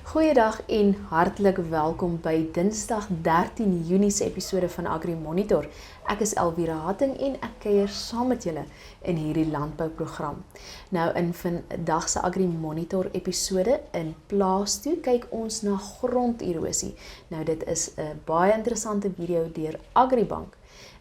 Goeiedag en hartlik welkom by Dinsdag 13 Junie se episode van Agri Monitor. Ek is Elvira Hatting en ek kuier saam met julle in hierdie landbouprogram. Nou in vandag se Agri Monitor episode in Plaas Toe kyk ons na gronderosie. Nou dit is 'n baie interessante video deur Agribank.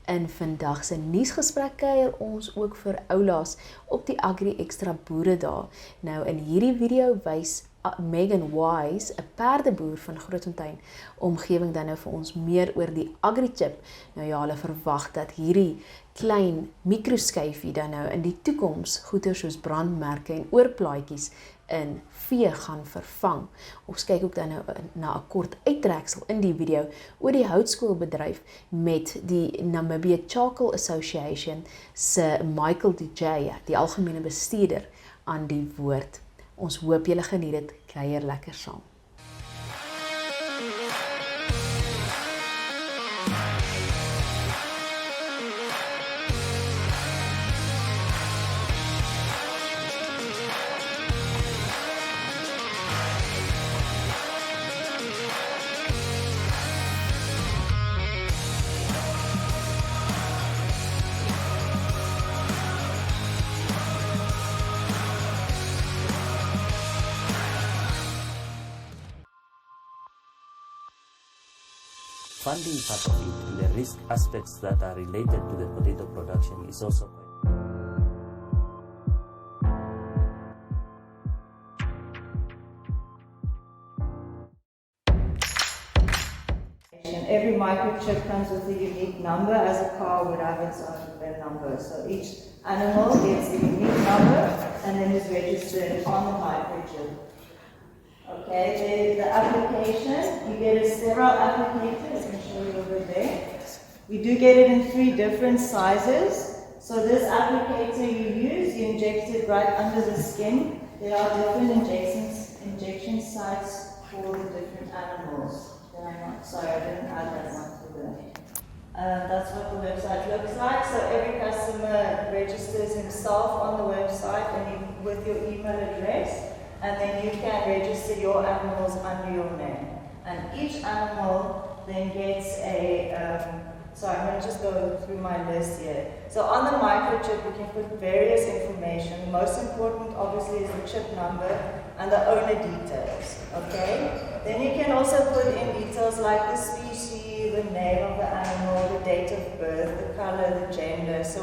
In vandag se nuusgesprek kuier ons ook vir oulaas op die AgriXtra-boeredae. Nou in hierdie video wys Megan Wise, 'n perdeboer van Grootfontein, omgewing dan nou vir ons meer oor die agri-chip. Nou ja, hulle verwag dat hierdie klein mikroskyfie dan nou in die toekoms goeder soos brandmerke en oorplaatjies in vee gaan vervang. Ons kyk ook dan nou na 'n kort uittreksel in die video oor die houtskoolbedryf met die Namibia Charcoal Association se Michael DJ, die algemene bestuurder, aan die woord. Ons hoop julle geniet dit, kuier lekker saam. Funding part of it and the risk aspects that are related to the potato production is also Every microchip comes with a unique number, as a car would have its own number. So each animal gets a unique number and then is registered on the microchip. Okay, the application, you get a sterile applicator, I can show you over there. We do get it in 3 different sizes. So this applicator you use, you inject it right under the skin. There are different injection sites for the different animals. Sorry, I didn't add that one to the. That's what the website looks like. So every customer registers himself on the website and with your email address. And then you can register your animals under your name. And each animal then gets sorry, I'm going to just go through my list here. So on the microchip, you can put various information. The most important, obviously, is the chip number and the owner details, okay? Then you can also put in details like the species, the name of the animal, the date of birth, the color, the gender. So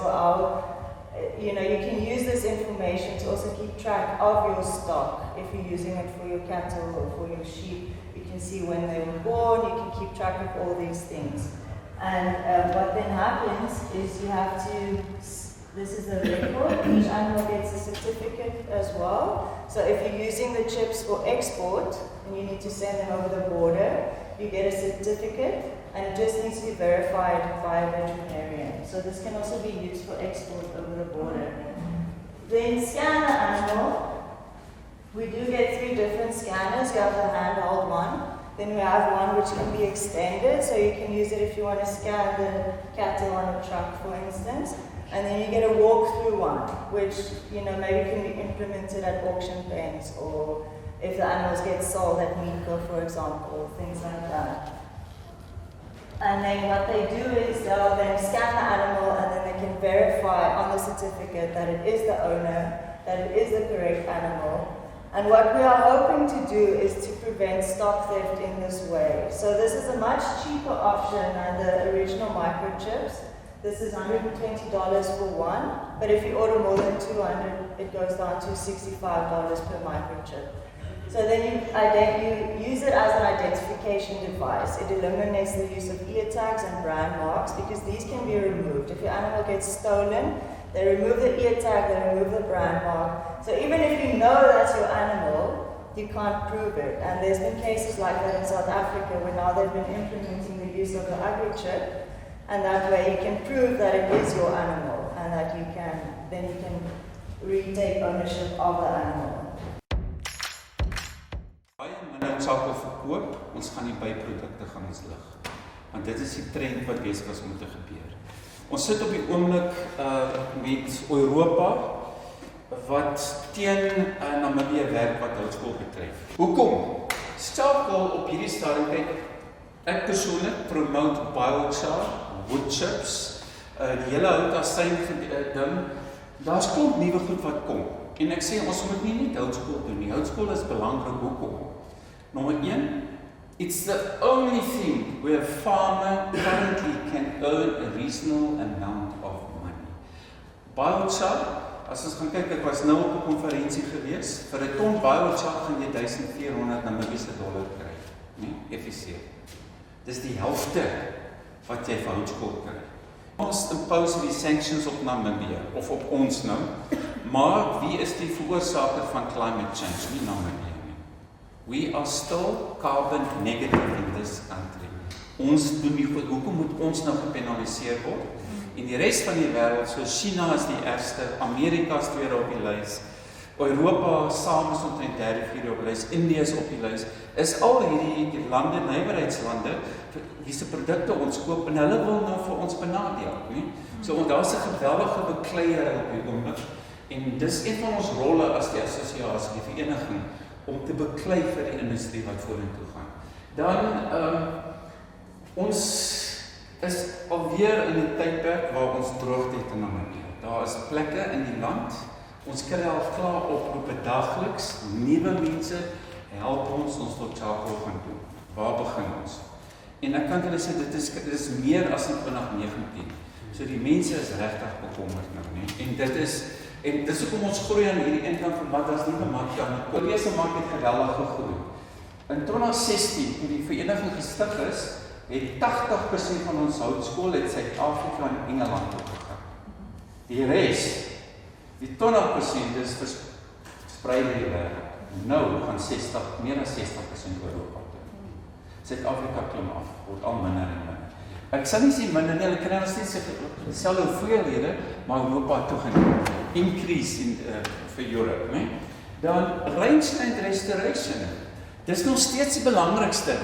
you can use this information to also keep track of your stock. If you're using it for your cattle or for your sheep, you can see when they were born, you can keep track of all these things. And what then happens is you have to, this is the record, each animal gets a certificate as well. So if you're using the chips for export and you need to send them over the border, you get a certificate. And it just needs to be verified by a veterinarian. So this can also be used for export over the border. Then scan the animal. We do get 3 different scanners. You have the handheld one. Then we have one which can be extended. So you can use it if you want to scan the cattle on a truck, for instance. And then you get a walk-through one, which maybe can be implemented at auction pens or if the animals get sold at Nico, for example, things like that. And then what they do is they'll then scan the animal and then they can verify on the certificate that it is the owner, that it is the correct animal. And what we are hoping to do is to prevent stock theft in this way. So this is a much cheaper option than the original microchips. This is $120 for one, but if you order more than 200, it goes down to $65 per microchip. So then you use it as an identification device. It eliminates the use of ear tags and brand marks because these can be removed. If your animal gets stolen, they remove the ear tag, they remove the brand mark. So even if you know that's your animal, you can't prove it. And there's been cases like that in South Africa where now they've been implementing the use of the agri-chip, and that way you can prove that it is your animal and that you can retake ownership of the animal. Sake verkoop, ons gaan die byprodukte gaan ons lig. Want dit is die trend wat besig is om te gebeur. Ons sit op die oomblik met Europa wat teen Namibië werk wat houtskool betref. Hoekom? Charcoal op hierdie stadium, kyk, ek persoonlik promote biochar, wood chips, die hele houtasyn ding, daar's klomp nuwe goed wat kom. En ek sê, ons moet nie net houtskool doen nie. Houtskool is belangrik, hoekom? Nommer 1, it's the only thing where a farmer currently can earn a reasonable amount of money. Biochar, as ons gaan kyk, ek was nou op 'n konferensie gewees, vir 'n ton biochar gaan jy $1,400 Namibiese dollar kry, nee, effisieer. Dis die helfte wat jy vir houtskool kry. Ons impose die sanctions op Namibië, of op ons nou, maar wie is die veroorsaker van climate change? Nie Namibië nie. We are still carbon negative in this country. Ons doen nie goed, hoekom moet ons nou gepenaliseer word? En die res van die wêreld, so China is die ergste, Amerika is tweede op die lys, Europa saam is omtrent derde, vierde op die lys, India is op die lys, is al hierdie lande, nywerheidslande, wie se produkte ons koop, en hulle wil nou vir ons benadeel, nie? So, daar's 'n geweldige bekleierery op die oomblik, en dis een van ons rolle as die assosiasie, die vereniging, om te beklei vir die industrie wat vorentoe gaan. Dan, ons is alweer in 'n tydperk waar ons droogte het in Namibië. Daar is plekke in die land, ons kry al klaar oproepe dagliks, nuwe mense, help ons wil charcoal gaan doen. Waar begin ons? En ek kan julle sê, dit is meer as in 2019. So die mense is regtig bekommerd nou, nie? En dis hoekom ons groei aan hierdie inkant van wat as nuwe mark aan die Koreese mark het geweldig gegroei. In 2016, toe die vereniging gestig is, het 80% van ons houtskool het Suid-Afrika en Engeland opgegaan. Die res, die 20% is versprei oor die wêreld. Nou gaan meer as 60% Europa toe. Suid-Afrika klim af, word al minder en minder. Ek sal nie sê minder nie, hulle kry nog steeds dieselfde hoeveelhede, maar Europa toe gaan increase vir Europe, nee? Dan rangeland restoration. Dis nog steeds die belangrikste.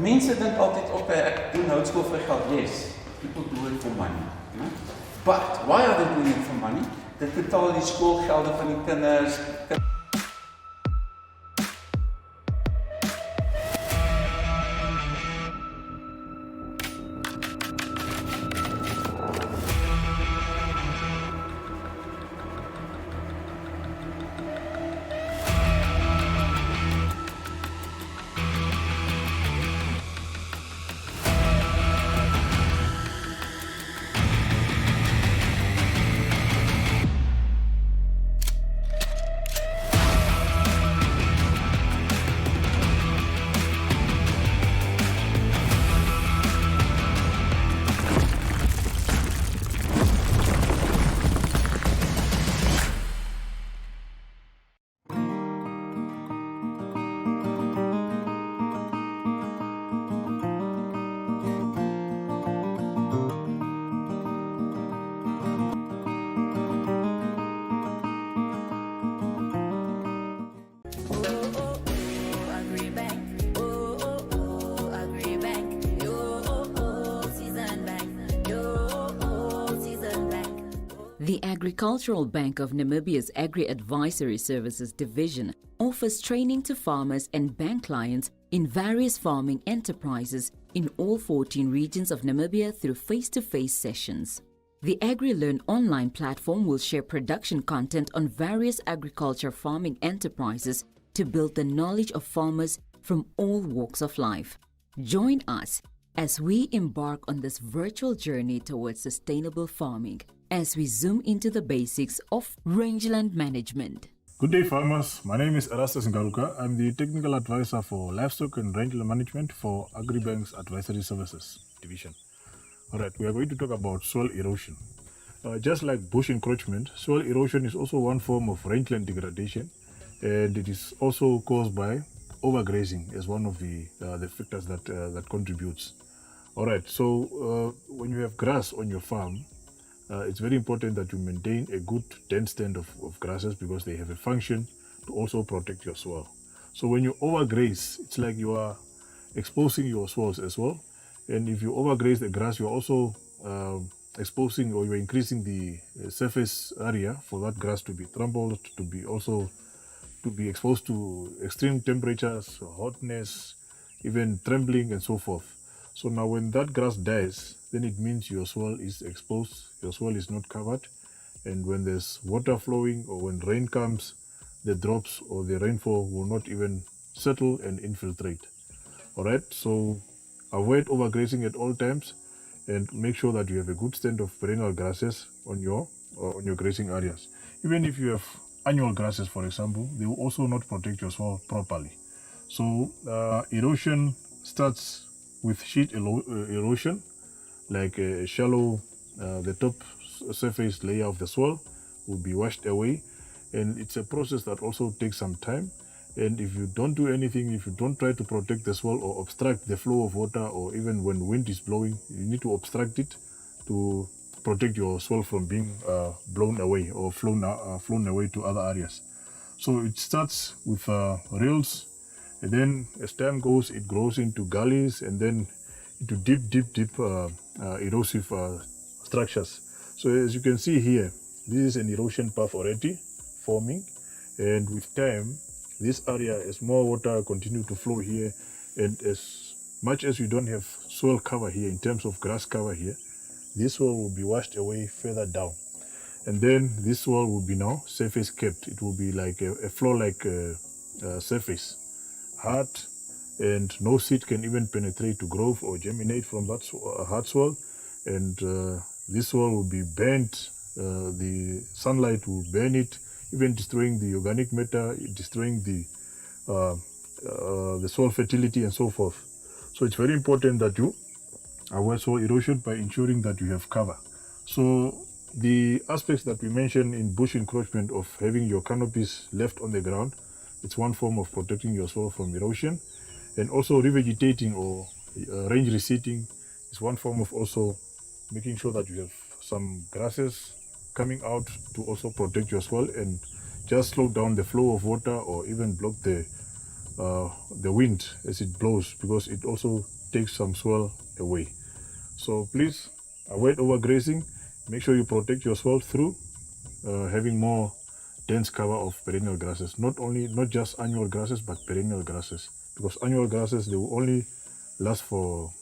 Mense dink altyd, okay, ek doen houtskool vir geld. Yes, people do it for money. Nee? But why are they doing it for money? Dit betaal die skoolgelde van die kinders. The Agricultural Bank of Namibia's Agri Advisory Services Division offers training to farmers and bank clients in various farming enterprises in all 14 regions of Namibia through face-to-face sessions. The AgriLearn online platform will share production content on various agriculture farming enterprises to build the knowledge of farmers from all walks of life. Join us as we embark on this virtual journey towards sustainable farming, as we zoom into the basics of rangeland management. Good day, farmers. My name is Erastus Ngaruka. I'm the Technical Advisor for Livestock and Rangeland Management for Agribank's Advisory Services Division. All right, we are going to talk about soil erosion. Just like bush encroachment, soil erosion is also one form of rangeland degradation, and it is also caused by overgrazing as one of the factors that contributes. All right, so when you have grass on your farm, it's very important that you maintain a good dense stand of grasses because they have a function to also protect your soil. So when you overgraze, it's like you are exposing your soils as well. And if you overgraze the grass, you're also exposing or you're increasing the surface area for that grass to be trampled, to be also to be exposed to extreme temperatures, hotness, even trembling and so forth. So now when that grass dies, then it means your soil is exposed, your soil is not covered. And when there's water flowing or when rain comes, the drops or the rainfall will not even settle and infiltrate. All right, so avoid overgrazing at all times and make sure that you have a good stand of perennial grasses on your grazing areas. Even if you have annual grasses, for example, they will also not protect your soil properly. So erosion starts with sheet erosion, like a shallow, the top surface layer of the soil will be washed away, and it's a process that also takes some time. And if you don't do anything, if you don't try to protect the soil or obstruct the flow of water, or even when wind is blowing, you need to obstruct it to protect your soil from being blown away or flown away to other areas. So it starts with rills, and then as time goes, it grows into gullies and then into deep erosive structures. So as you can see here, this is an erosion path already forming, and with time, this area, as more water continue to flow here, and as much as you don't have soil cover here in terms of grass cover here, this soil will be washed away further down, and then this soil will be now surface kept. It will be like a floor-like surface, hard, and no seed can even penetrate to grow or germinate from that hard soil, and this soil will be burnt. The sunlight will burn it, even destroying the organic matter, destroying the soil fertility and so forth. So it's very important that you avoid soil erosion by ensuring that you have cover. So the aspects that we mentioned in bush encroachment of having your canopies left on the ground, it's one form of protecting your soil from erosion. And also revegetating or range reseeding is one form of also making sure that you have some grasses coming out to also protect your soil and just slow down the flow of water or even block the wind as it blows, because it also takes some soil away. So please avoid overgrazing. Make sure you protect your soil through having more dense cover of perennial grasses, not just annual grasses, but perennial grasses, because annual grasses, they will only last for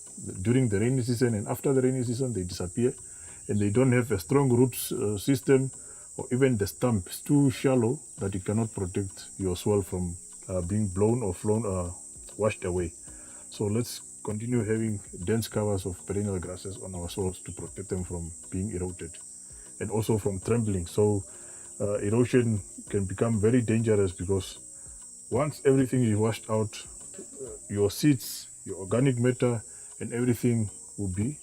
during the rainy season, and after the rainy season they disappear, and they don't have a strong roots system, or even the stump is too shallow that it cannot protect your soil from being blown or flown, washed away. So let's continue having dense covers of perennial grasses on our soils to protect them from being eroded and also from trembling. So erosion can become very dangerous, because once everything is washed out, your seeds, your organic matter, and everything will be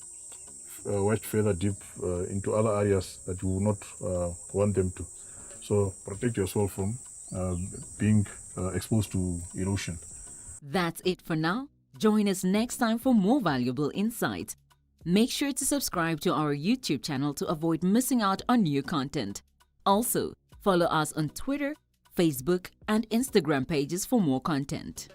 washed further deep into other areas that you will not want them to. So protect your soil from being exposed to erosion. That's it for now. Join us next time for more valuable insights. Make sure to subscribe to our YouTube channel to avoid missing out on new content. Also, follow us on Twitter, Facebook, and Instagram pages for more content.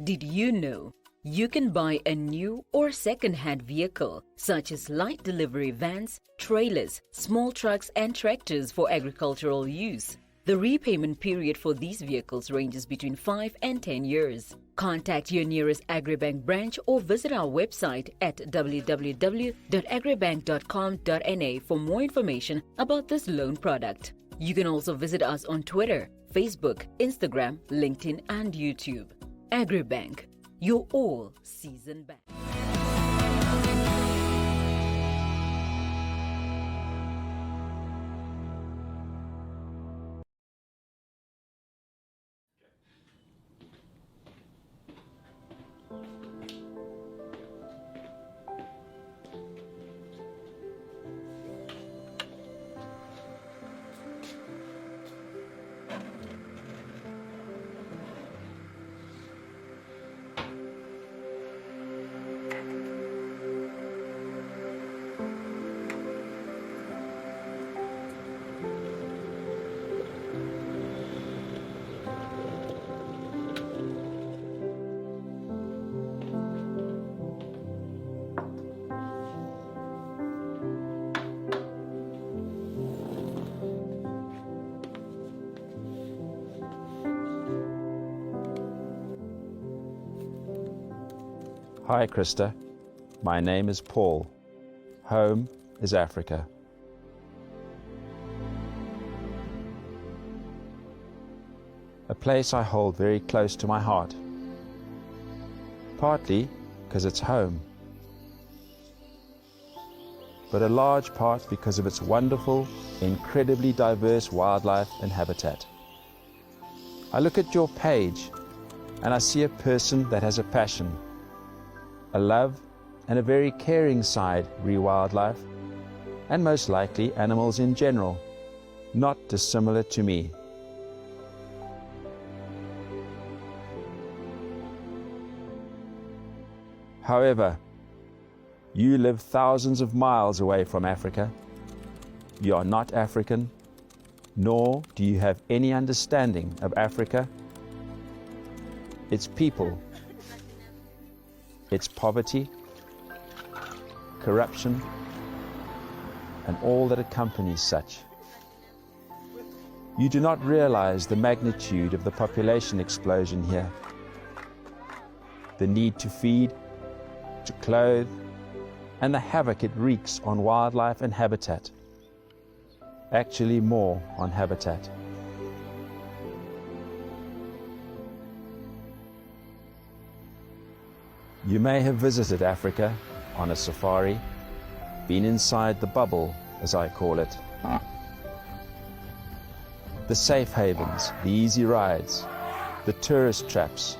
Did you know you can buy a new or second-hand vehicle such as light delivery vans, trailers, small trucks and tractors for agricultural use? The repayment period for these vehicles ranges between 5 and 10 years. Contact your nearest Agribank branch or visit our website at www.agribank.com.na for more information about this loan product. You can also visit us on Twitter, Facebook, Instagram, LinkedIn and YouTube. Agribank, your all-season bank. Hi, Krista. My name is Paul. Home is Africa. A place I hold very close to my heart. Partly because it's home, but a large part because of its wonderful, incredibly diverse wildlife and habitat. I look at your page and I see a person that has a passion, a love and a very caring side re wildlife, and most likely animals in general, not dissimilar to me. However, you live thousands of miles away from Africa. You are not African, nor do you have any understanding of Africa, its people, its poverty, corruption, and all that accompanies such. You do not realize the magnitude of the population explosion here, the need to feed, to clothe, and the havoc it wreaks on wildlife and habitat. Actually, more on habitat. You may have visited Africa on a safari, been inside the bubble, as I call it. The safe havens, the easy rides, the tourist traps.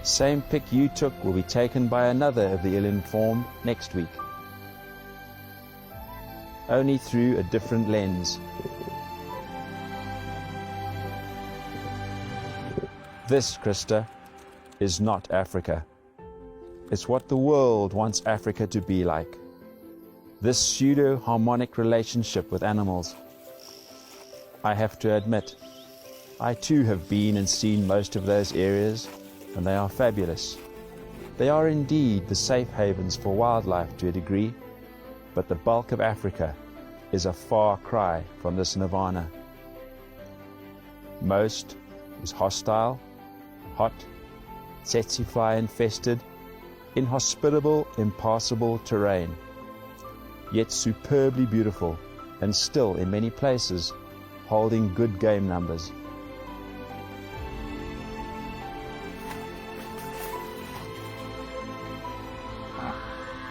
Same pic you took will be taken by another of the ill-informed next week, only through a different lens. This, Krista, is not Africa. It's what the world wants Africa to be like. This pseudo-harmonic relationship with animals. I have to admit, I too have been and seen most of those areas, and they are fabulous. They are indeed the safe havens for wildlife to a degree, but the bulk of Africa is a far cry from this nirvana. Most is hostile, hot, tsetse-fly infested, inhospitable, impassable terrain, yet superbly beautiful, and still in many places holding good game numbers.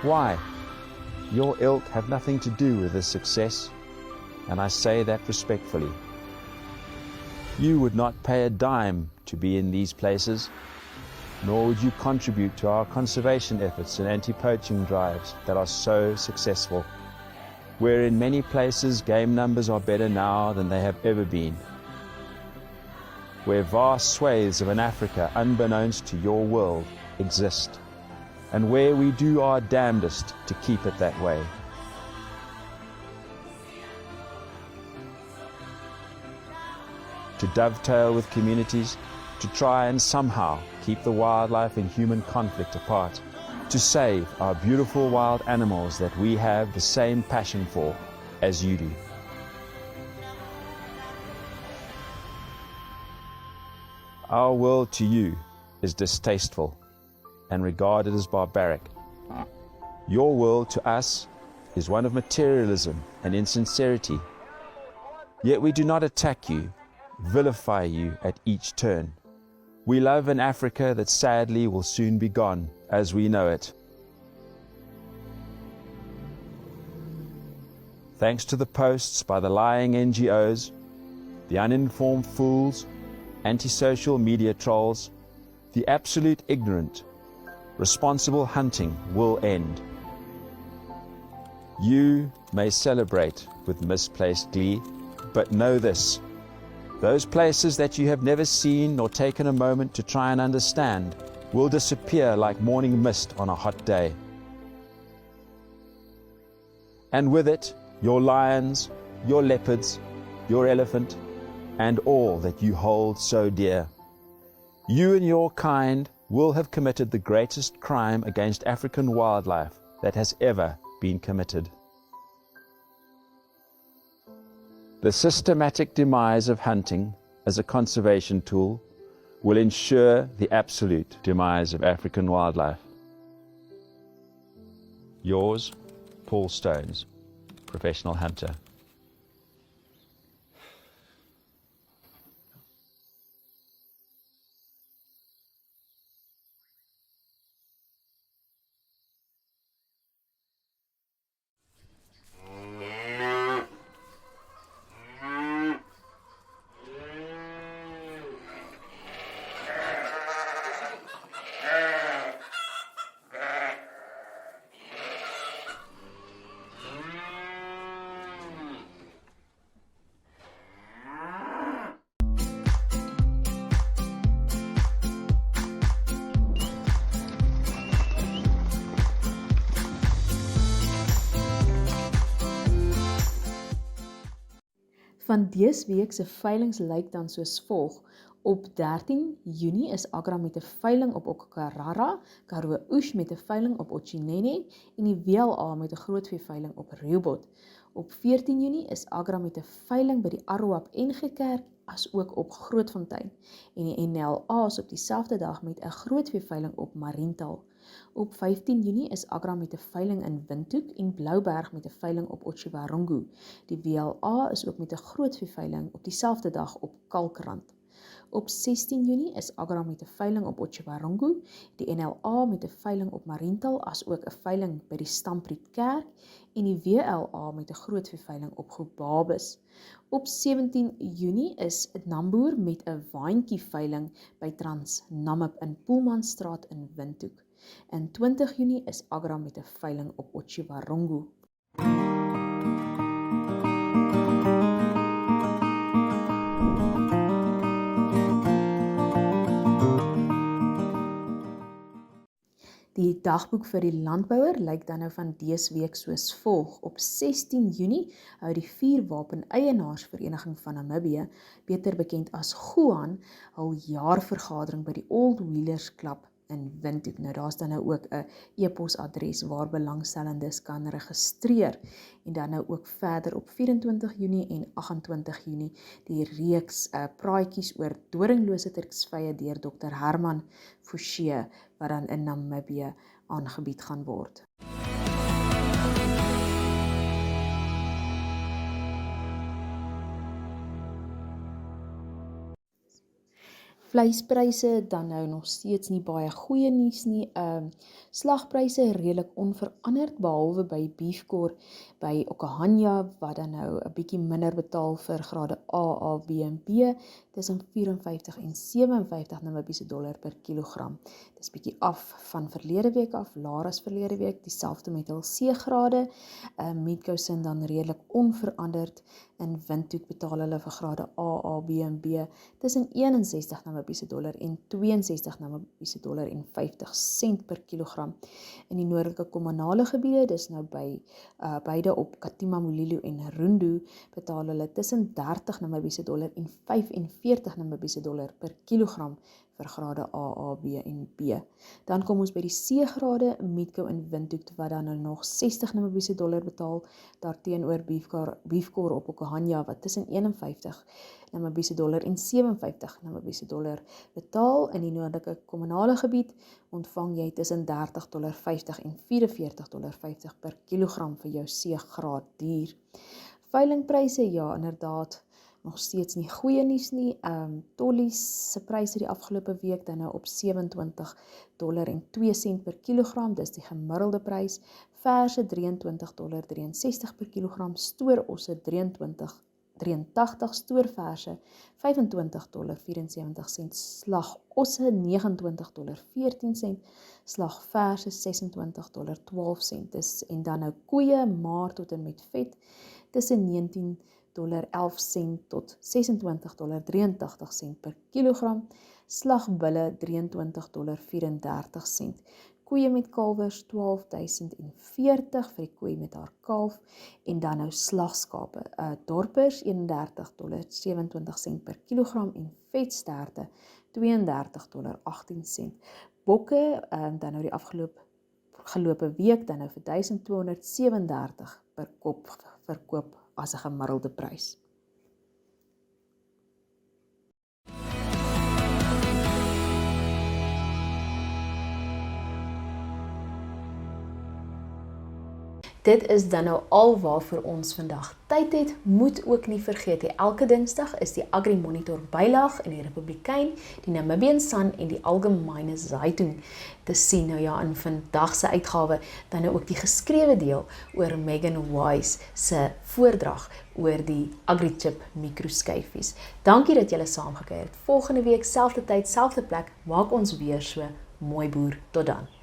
Why? Your ilk have nothing to do with this success, and I say that respectfully. You would not pay a dime to be in these places, nor would you contribute to our conservation efforts and anti-poaching drives that are so successful, where in many places game numbers are better now than they have ever been, where vast swathes of an Africa unbeknownst to your world exist, and where we do our damnedest to keep it that way. To dovetail with communities, to try and somehow keep the wildlife and human conflict apart, to save our beautiful wild animals that we have the same passion for as you do. Our world to you is distasteful and regarded as barbaric. Your world to us is one of materialism and insincerity. Yet we do not attack you, vilify you at each turn. We love an Africa that sadly will soon be gone as we know it. Thanks to the posts by the lying NGOs, the uninformed fools, antisocial media trolls, the absolute ignorant, responsible hunting will end. You may celebrate with misplaced glee, but know this: those places that you have never seen nor taken a moment to try and understand will disappear like morning mist on a hot day. And with it, your lions, your leopards, your elephant, and all that you hold so dear. You and your kind will have committed the greatest crime against African wildlife that has ever been committed. The systematic demise of hunting as a conservation tool will ensure the absolute demise of African wildlife. Yours, Paul Stones, professional hunter. Van dese week se veilings lyk dan soos volg. Op 13 Junie is Agra met 'n veiling op Okakarara, Karoo Oes met 'n veiling op Otchinene en die WLA met 'n grootvee-veiling op Rehoboth. Op 14 Junie is Agra met 'n veiling by die Aroap NG Kerk as ook op Grootfontein en die NLA is op dieselfde dag met 'n grootvee-veiling op Mariental. Op 15 Junie is Agra met 'n veiling in Windhoek en Blouberg met 'n veiling op Otjiwarongo. Die WLA is ook met 'n grootvee-veiling op dieselfde dag op Kalkrand. Op 16 Junie is Agra met 'n veiling op Otjiwarongo, die NLA met 'n veiling op Mariental as ook 'n veiling by die Stampriet Kerk en die WLA met 'n grootvee-veiling op Gobabis. Op 17 Junie is Namboer met 'n waantjie veiling by Transnamib in Poelmanstraat in Windhoek. En 20 Junie is Agra met 'n veiling op Otjiwarongo. Die dagboek vir die landbouer lyk dan nou van dese week soos volg. Op 16 Junie hou die Vuurwapen-eienaarsvereniging van Namibië, beter bekend as GOAN, hul jaarvergadering by die Old Wheelers Club in Windhoek. Nou daar's dan nou ook 'n e-posadres waar belangstellendes kan registreer. En dan nou ook verder op 24 Junie en 28 Junie die reeks praatjies oor doringlose turksvye deur Dr. Herman Forshey wat dan in Namibië aangebied gaan word. Vleispryse dan nou nog steeds nie baie goeie nuus nie. Slagpryse redelik onveranderd behalwe by beefcore by Okahanya wat dan nou 'n bietjie minder betaal vir grade A, B en B tussen 54 en 57 Namibiese dollar per kilogram. Dis bietjie af van verlede week af, laer as verlede week, dieselfde met hul C-grade. Meatcosin dan redelik onveranderd. In Windhoek betaal hulle vir grade A, B en B tussen 61 Namibiese dollar en 62 Namibiese dollar en 50 sent per kilogram. In die noordelike kommunale gebiede, dis nou by beide op Katima, Mulilo en Rundu, betaal hulle tussen 30 Namibiese dollar en 45 Namibiese dollar per kilogram vir grade A, B en B. Dan kom ons by die C-grade, Meatco in Windhoek wat dan nou nog 60 Namibiese dollar betaal, daarteenoor beefcore op Okahanya wat tussen 51 Namibiese dollar en 57 Namibiese dollar betaal. In die noordelike kommunale gebied ontvang jy tussen $30.50 en $44.50 per kilogram vir jou C-graad dier. Veilingpryse, ja inderdaad, nog steeds nie goeie nuus nie. Tollies se pryse die afgelope week dan nou op $27.02 per kilogram, dis die gemiddelde prys. Verse $23.63 per kilogram, stoorosse $23.83, stoorverse $25.74, slagosse $29.14, slagverse $26.12. Dis en dan nou koeie, maar tot en met vet tussen $19.11 tot $26.83 per kilogram, slagbulle $23.34. Koeie met kalwers 12.040 vir die koei met haar kalf en dan nou slagskape. Dorpers $31.27 per kilogram en vetsterte $32.18. Bokke dan nou die afgelope week dan nou vir 1237 per kop verkoop as 'n gemiddelde prys. Dit is dan nou al waarvoor ons vandag tyd het. Moet ook nie vergeet, elke Dinsdag is die Agri Monitor bylaag in die Republikein, die Namibian Sun en die Algemeine Zeitung te sien. Nou ja, in vandag se uitgawe dan nou ook die geskrewe deel oor Megan Wise se voordrag oor die Agri-chip mikroskyfies. Dankie dat julle saamgekuier het. Volgende week, selfde tyd, selfde plek, maak ons weer so mooi boer. Tot dan.